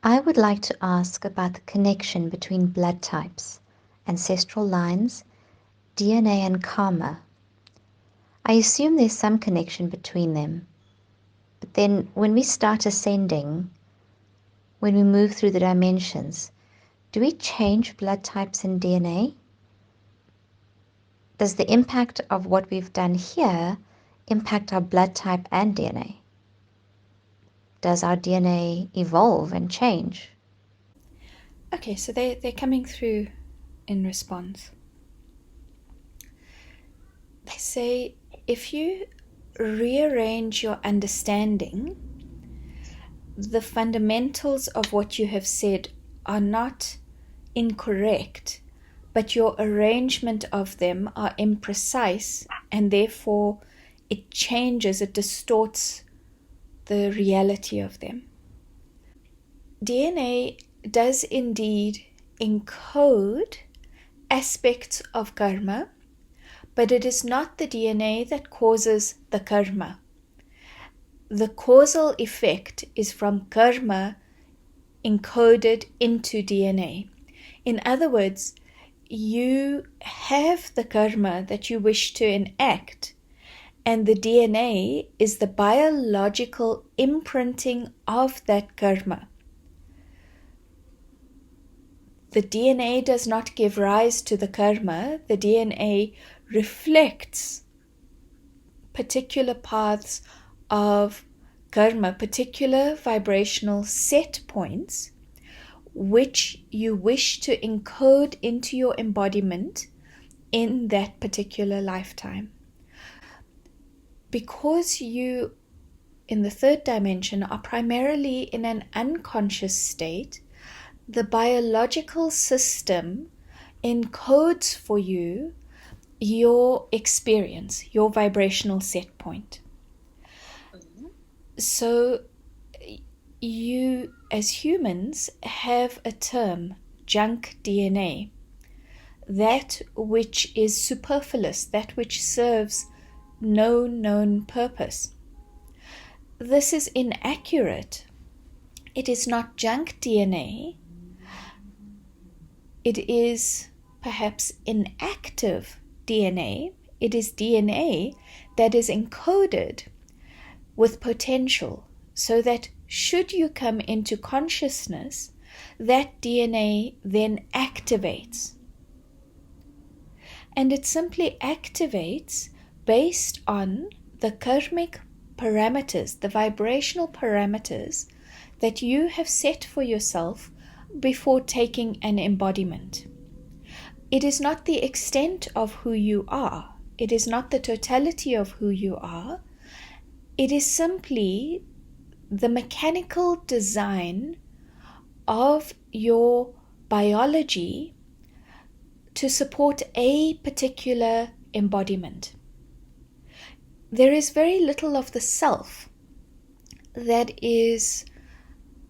I would like to ask about the connection between blood types, ancestral lines, DNA and karma. I assume there's some connection between them. But then when we start ascending, when we move through the dimensions, do we change blood types and DNA? Does the impact of what we've done here impact our blood type and DNA? Does our DNA evolve and change? Okay, so they're coming through in response. They say if you rearrange your understanding, the fundamentals of what you have said are not incorrect, but your arrangement of them are imprecise, and therefore it changes, it distorts the reality of them. DNA does indeed encode aspects of karma, but it is not the DNA that causes the karma. The causal effect is from karma encoded into DNA. In other words, you have the karma that you wish to enact, and the DNA is the biological imprinting of that karma. The DNA does not give rise to the karma. The DNA reflects particular paths of karma, particular vibrational set points, which you wish to encode into your embodiment in that particular lifetime. Because you, in the third dimension, are primarily in an unconscious state, the biological system encodes for you your experience, your vibrational set point. So you, as humans, have a term, junk DNA, that which is superfluous, that which serves no known purpose. This is inaccurate. It is not junk DNA. It is perhaps inactive DNA. It is DNA that is encoded with potential, so that should you come into consciousness, that DNA then activates. And it simply activates based on the karmic parameters, the vibrational parameters that you have set for yourself before taking an embodiment. It is not the extent of who you are. It is not the totality of who you are. It is simply the mechanical design of your biology to support a particular embodiment. There is very little of the self that is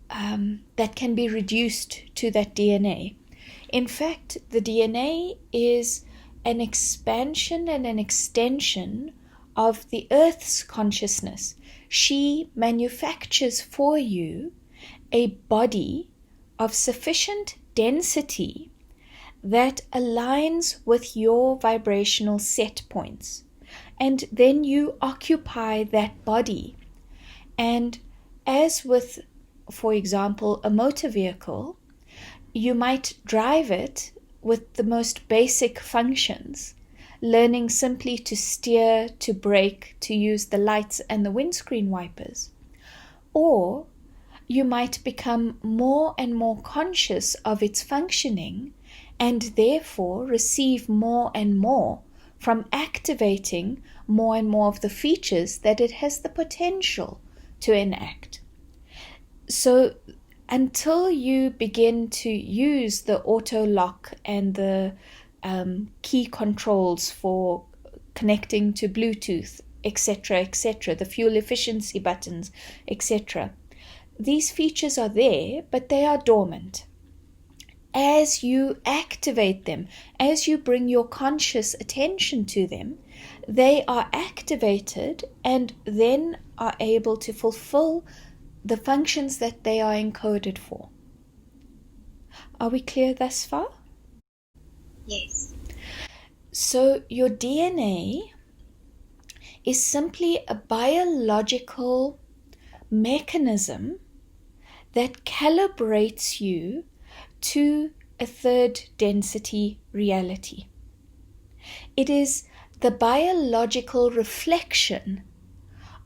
that can be reduced to that DNA. In fact, the DNA is an expansion and an extension of the Earth's consciousness. She manufactures for you a body of sufficient density that aligns with your vibrational set points. And then you occupy that body. And as with, for example, a motor vehicle, you might drive it with the most basic functions, learning simply to steer, to brake, to use the lights and the windscreen wipers. Or you might become more and more conscious of its functioning and therefore receive more and more from activating more and more of the features that it has the potential to enact. So until you begin to use the auto lock and the key controls for connecting to Bluetooth, etc., the fuel efficiency buttons, etc., these features are there, but they are dormant. As you activate them, as you bring your conscious attention to them, they are activated and then are able to fulfill the functions that they are encoded for. Are we clear thus far? Yes. So your DNA is simply a biological mechanism that calibrates you to a third density reality. It is the biological reflection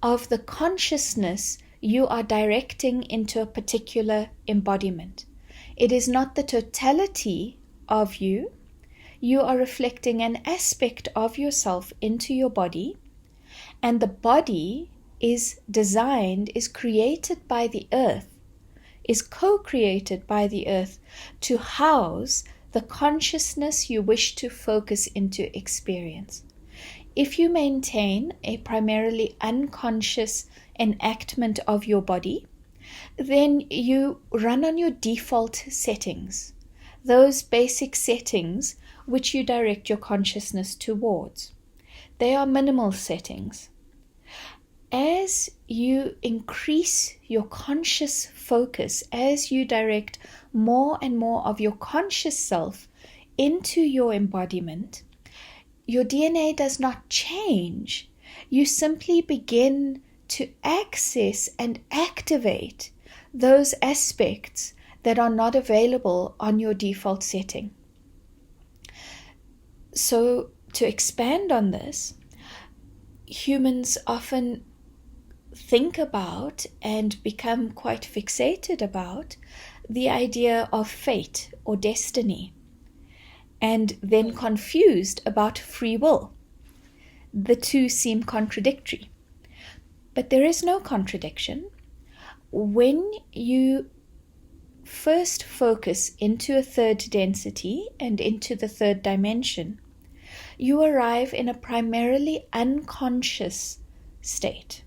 of the consciousness you are directing into a particular embodiment. It is not the totality of you. You are reflecting an aspect of yourself into your body, and the body is designed, is created by the earth, is co-created by the earth to house the consciousness you wish to focus into experience. If you maintain a primarily unconscious enactment of your body, then you run on your default settings, those basic settings which you direct your consciousness towards. They are minimal settings. As you increase your conscious focus, as you direct more and more of your conscious self into your embodiment, your DNA does not change. You simply begin to access and activate those aspects that are not available on your default setting. So, to expand on this, humans often think about and become quite fixated about the idea of fate or destiny, and then confused about free will. The two seem contradictory, but there is no contradiction. When you first focus into a third density and into the third dimension, you arrive in a primarily unconscious state.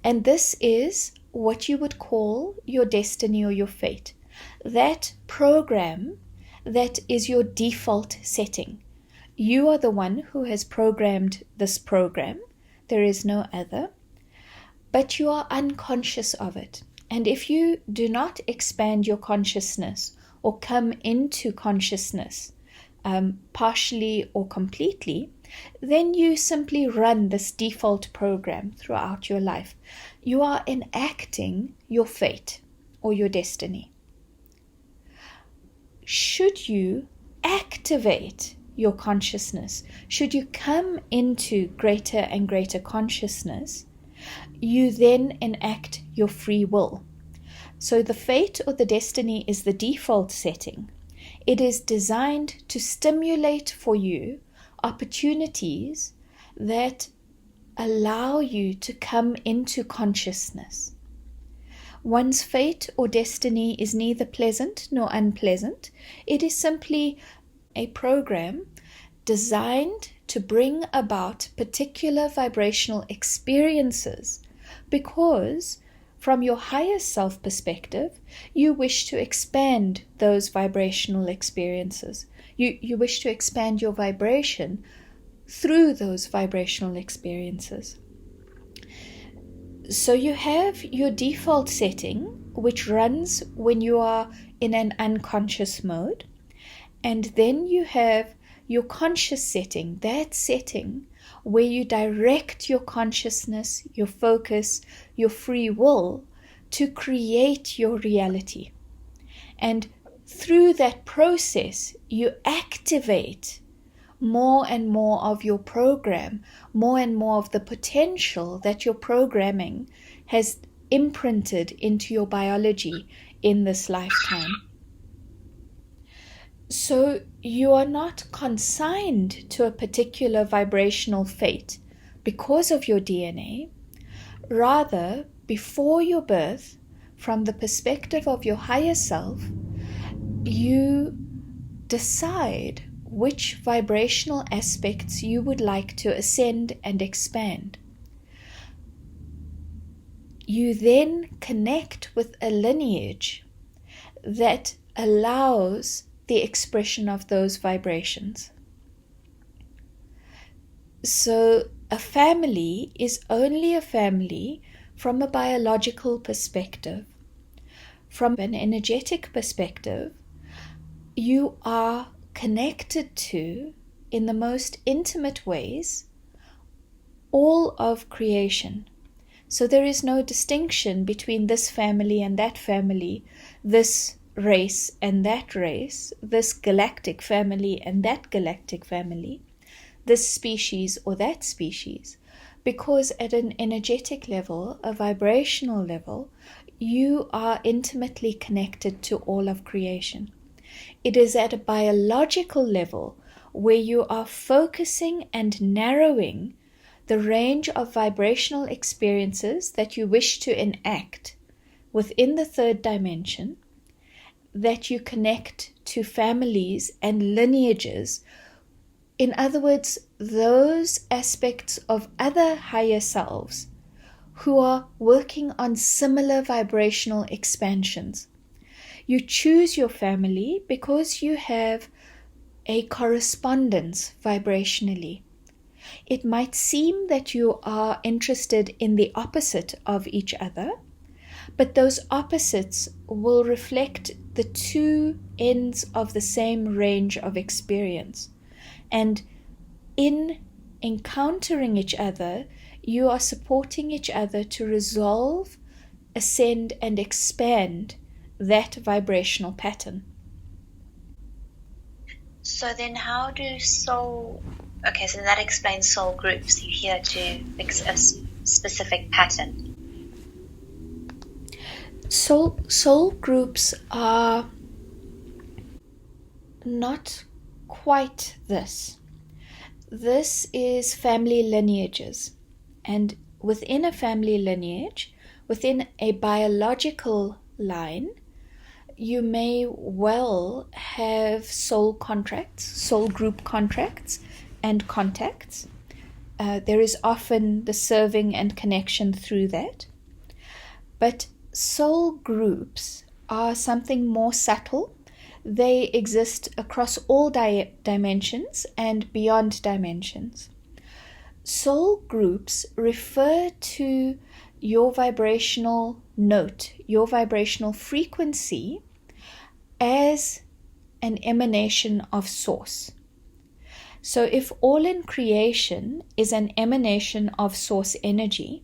And this is what you would call your destiny or your fate. That program that is your default setting. You are the one who has programmed this program. There is no other. But you are unconscious of it. And if you do not expand your consciousness or come into consciousness, partially or completely, then you simply run this default program throughout your life. You are enacting your fate or your destiny. Should you activate your consciousness, should you come into greater and greater consciousness, you then enact your free will. So the fate or the destiny is the default setting. It is designed to stimulate for you opportunities that allow you to come into consciousness. One's fate or destiny is neither pleasant nor unpleasant. It is simply a program designed to bring about particular vibrational experiences, because from your higher self perspective, you wish to expand those vibrational experiences. You wish to expand your vibration through those vibrational experiences. So you have your default setting, which runs when you are in an unconscious mode. And then you have your conscious setting, that setting where you direct your consciousness, your focus, your free will to create your reality. And through that process, you activate more and more of your program, more and more of the potential that your programming has imprinted into your biology in this lifetime. So you are not consigned to a particular vibrational fate because of your DNA. Rather, before your birth, from the perspective of your higher self, you decide which vibrational aspects you would like to ascend and expand. You then connect with a lineage that allows the expression of those vibrations. So a family is only a family from a biological perspective. From an energetic perspective, you are connected to, in the most intimate ways, all of creation. So there is no distinction between this family and that family, this race and that race, this galactic family and that galactic family, this species or that species, because at an energetic level, a vibrational level, you are intimately connected to all of creation. It is at a biological level where you are focusing and narrowing the range of vibrational experiences that you wish to enact within the third dimension, that you connect to families and lineages. In other words, those aspects of other higher selves who are working on similar vibrational expansions. You choose your family because you have a correspondence vibrationally. It might seem that you are interested in the opposite of each other, but those opposites will reflect the two ends of the same range of experience. And in encountering each other, you are supporting each other to resolve, ascend, and expand that vibrational pattern. So then how do so that explains soul groups. You're here to fix a specific pattern. Soul groups are not quite this. This is family lineages. And within a family lineage, within a biological line, you may well have soul contracts, soul group contracts, and contacts. There is often the serving and connection through that. But soul groups are something more subtle. They exist across all dimensions and beyond dimensions. Soul groups refer to your vibrational note, your vibrational frequency, as an emanation of source. So if all in creation is an emanation of source energy,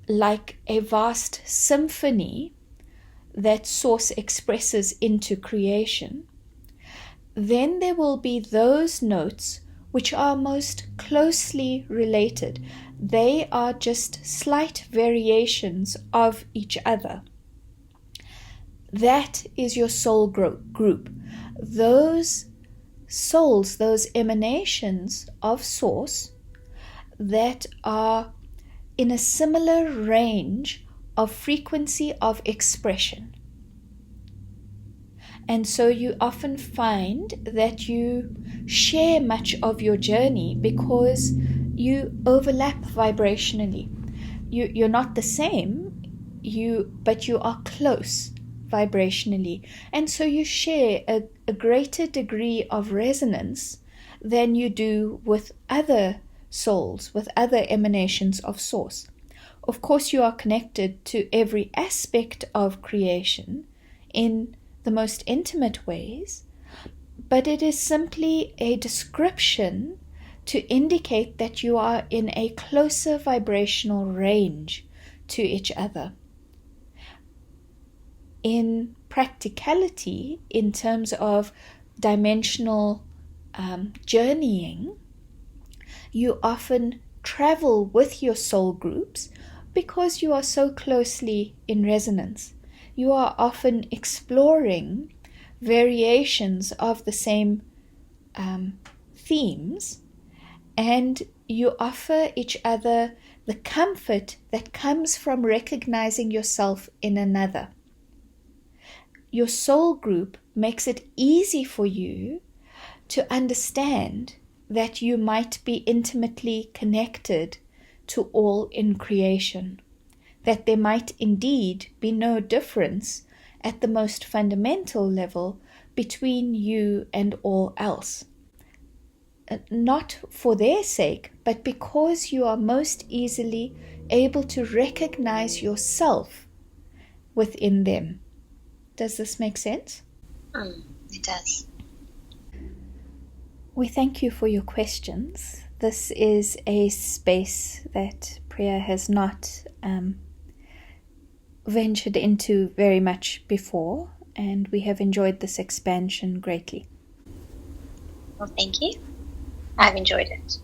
like a vast symphony that source expresses into creation, then there will be those notes which are most closely related. They are just slight variations of each other. That is your soul group. Those souls, those emanations of source that are in a similar range of frequency of expression. And so you often find that you share much of your journey because you overlap vibrationally. You're not the same, but you are close vibrationally. And so you share a greater degree of resonance than you do with other souls, with other emanations of source. Of course, you are connected to every aspect of creation in the most intimate ways, but it is simply a description to indicate that you are in a closer vibrational range to each other. In practicality, in terms of dimensional journeying, you often travel with your soul groups because you are so closely in resonance. You are often exploring variations of the same themes, and you offer each other the comfort that comes from recognizing yourself in another. Your soul group makes it easy for you to understand that you might be intimately connected to all in creation, that there might indeed be no difference at the most fundamental level between you and all else. Not for their sake, but because you are most easily able to recognize yourself within them. Does this make sense? It does. We thank you for your questions. This is a space that Priya has not ventured into very much before, and we have enjoyed this expansion greatly. Well, thank you. I've enjoyed it.